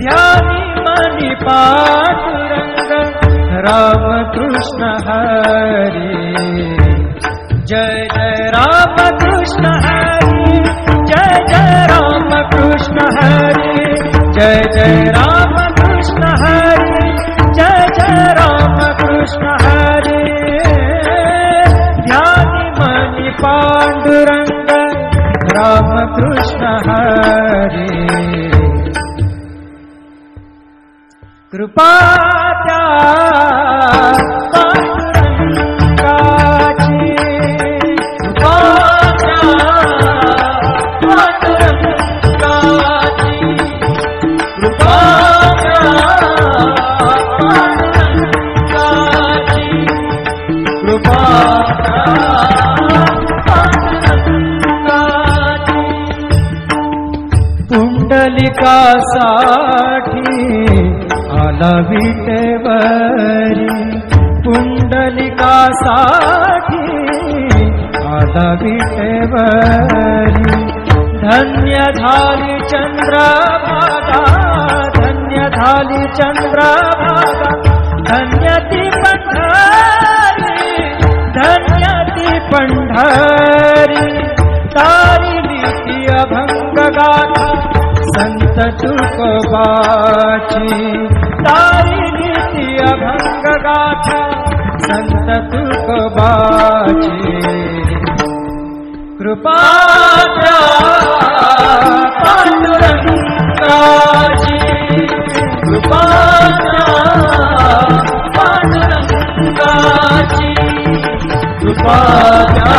ध्यानी मनी पांडुरंग राम कृष्ण हरी। जय जय राम कृष्ण हरी, जय जय राम कृष्ण हरी, जय जय राम कृष्ण हरी, जय जय राम कृष्ण हरी। ध्यानी मनी पांडुरंग राम कृष्ण हरी। कृपा त्या पांडुरंगाची, कृपा त्या पांडुरंगाची, कृपा त्या पांडुरंगाची, कृपा त्या पांडुरंगाची। पुंडलिकासाठी आला विटेवरी, पुंडलिकासाठी आला विटेवरी। धन्य झाली चंद्रभागा, धन्य झाली चंद्रभागा, धन्य ती पंढरी, धन्य ती पंढरी। तारिली ती अभंग गाथा संत तुकोबाची, तारिली ती अभंग गाथा संत तुकोबाची। कृपा त्या पांडुरंगाची, कृपा त्या पांडुरंगाची, कृपा त्या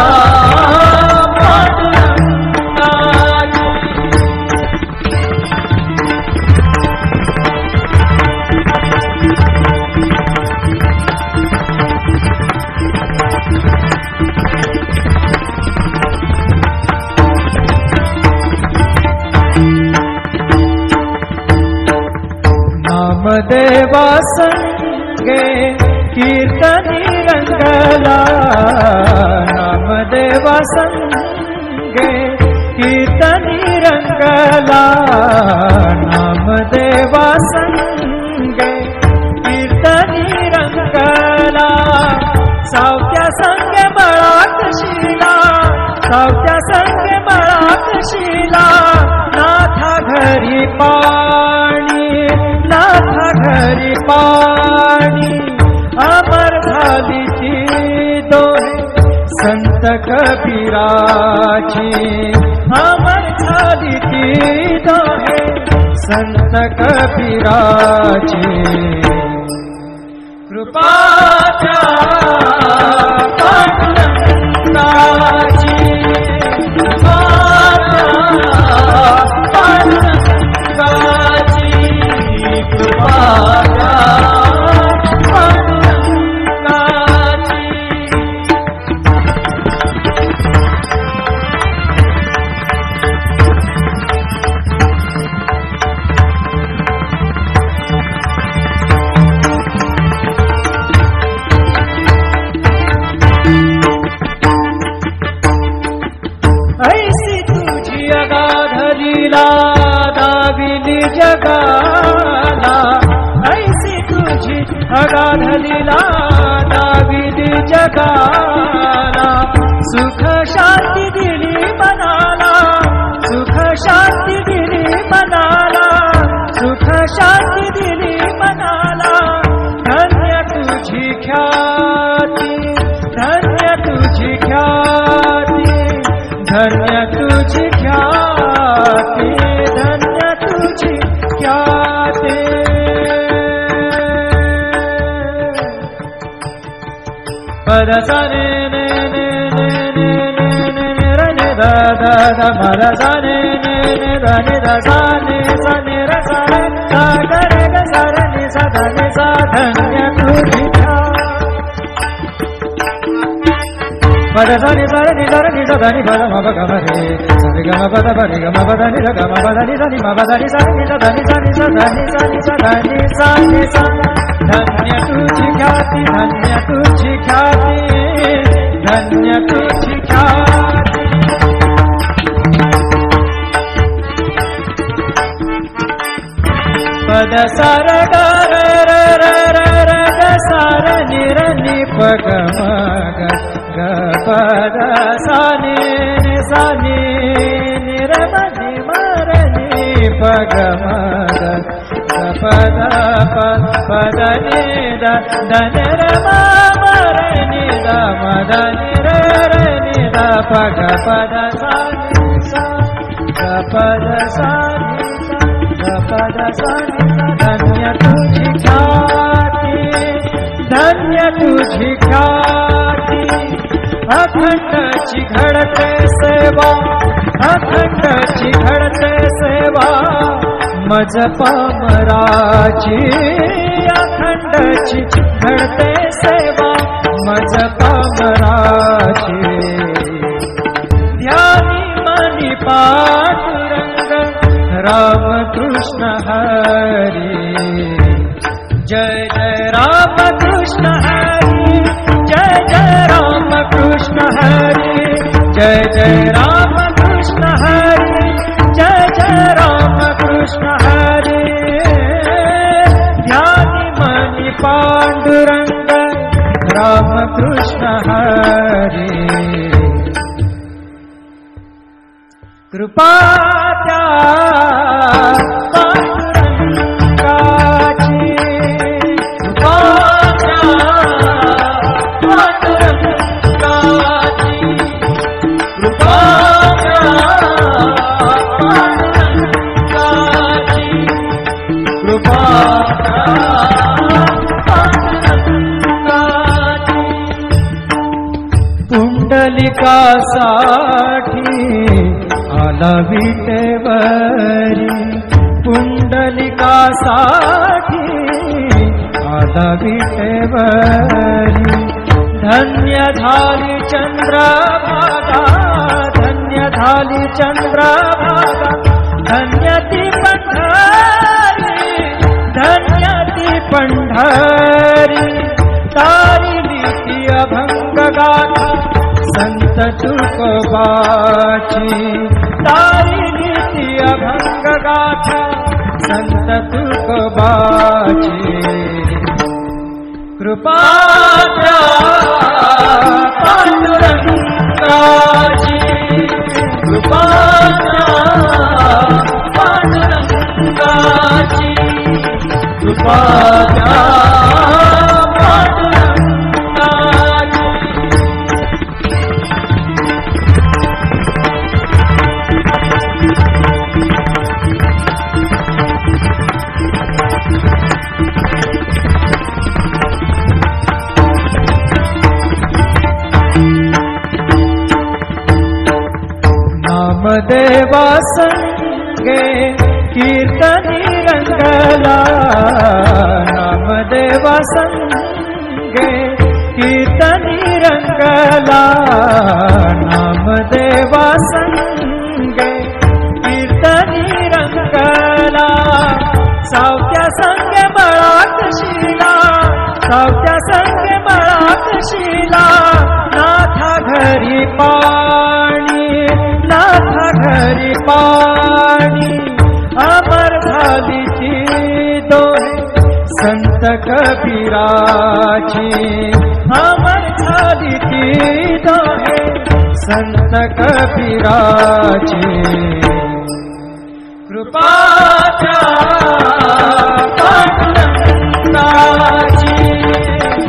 नामदेवा संगे कीर्तनी रंगला, नामदेवा संगे कीर्तनी रंगला, नामदेवा संगे कीर्तनी रंगला। सावत्या संगे मळात शिला, सावत्या संगे मळात शिला। नाथा घरी पाणी, नाथा घरी पाणी, अमर झाली ती दोहे संत कबीराची, अमर झाली ती दोहे संत कबीराची। कृपा त्या पांडुरंगाची, कृपा त्या पांडुरंगाची, कृपा त्या पांडुरंगाची। ऐसी तुझी अगाध लीला दाविली जगाला, ऐसी तुझी अगाध लीला दाविली जगाला। सुख शांती दिली मनाला, सुख शांती दिली मनाला, सुख शांती दिली मनाला। धन्य तुझी ख्याती, धन्य तुझी ख्याती, धन्य तुझी ख्याती, धन्य तुझी ख्याती। पद सा ने ने ने ने ने ने ने रे ने दा दा दा पद सा ने ने ने दा ने दा सा ने सा ने रे सा रे सा गा रे गा सा रे ने सा धा ने सा। धन्य तुझी पद सा नि सा रे नि सा रे नि सा धा नि पद म प ग म रे सा रे ग म प द प रे ग म प द नि ध ग म प द नि ध नि म प द नि सा नि सा धा नि सा नि सा धा नि सा नि सा धा नि सा नि सा। धन्य तुझी ख्याती, धन्य तुझी ख्याती, धन्य तुझी ख्याती। पद सार ग र र र र र ग सार नि र नि प ग म ग ग पद सा नि सा नि र म नि म र नि प ग म ग पद पद नि द द नि र म म र नि द म द नि र र नि द प ग पद सा नि सा ग पद सा नि सा ग पद सा नि सा धन्य तुझी ख्याती धन्य तुझी ख्याती अखंडची घडते सेवा अखंडची घडते सेवा मज पामराची अखंडची घडते सेवा मज पामराची ध्यानी मनी पांडुरंग राम कृष्ण हरी जय जय राम कृष्ण हरी जय जय राम कृष्ण हरी जय जय राम कृष्ण हरी जय जय राम कृष्ण हरी ध्यानी मनी पांडुरंग राम कृष्ण हरी कृपा त्या पांडुरंगाची कृपा त्या पांडुरंगाची कृपा त्या पांडुरंगाची कृपा त्या पांडुरंगाची पुंडलिकासाठी आला विटेवरी पुंडलिकासाठी आला विटेवरी धन्य झाली चंद्रभागा धन्य झाली चंद्रभागा धन्य ती पंढरी धन्य ती पंढरी तारिली ती अभंग गाथा संत तुकोबाची तारिली ती अभंग गाथा संत तुकोबाची कृपा त्या पांडुरंगाची कृपा त्या पांडुरंगाची कृपा त्या नामदेवा संगे कीर्तनी रंगला नामदेवा संगे कीर्तनी रंगला नामदेवा संगे कीर्तनी रंगला सावत्या संगे बळात शिला सावत्या संगे बळात शिला नाथा घरी पाणी नाथा घरी पाणी अमर झाली ती दोहे संत कबीराची अमर झाली ती दोहे संत कबीराची कृपा त्या पांडुरंगाची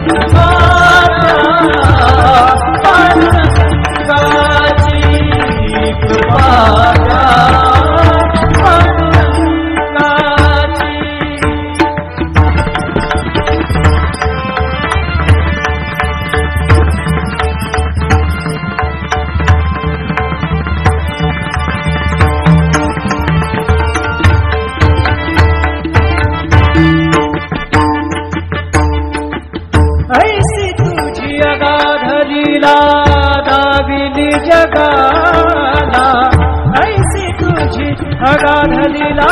कृपा त्या पांडुरंगाची कृपा त्या पांडुरंगाची ऐसी तुझी अगाध लीला दाविली जगाला ऐसी तुझी अगाध लीला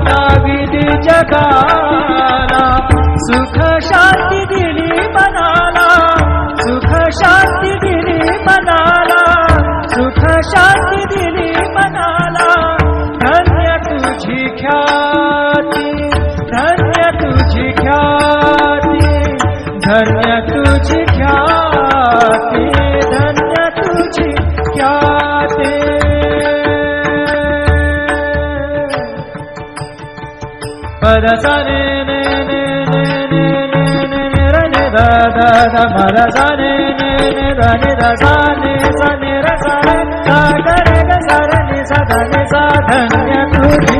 दाविली जगाला सुख शांती दिली मनाला सुख शांती दिली मनाला सुख शांती दिली मनाला धन्य तुझी ख्याती धन्य तुझी ख्याती धन्य तुझी ख्याती धन्य तुझी ख्याती पद सा ने ने ने ने ने ने रे ने दा दा दा पद सा ने ने ने दा ने दा सा ने रे सा रे सा गा रे गा सा रे नि सा धा नि सा धन्य तुझी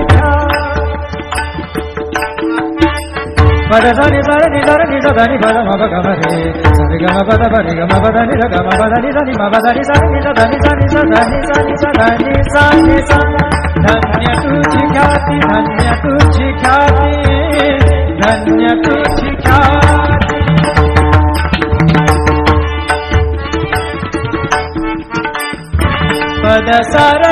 पद सा नि सा रे नि सा धा नि पद म प ग म रे सा रे ग म प द प रे ग म प द नि र ग म प द नि सा नि म प द नि सा नि सा धा नि सा नि सा धा नि सा नि सा धा नि सा नि सा धन्य तुझी ख्याति धन्य तुझी ख्याति धन्य तुझी ख्याति पद सा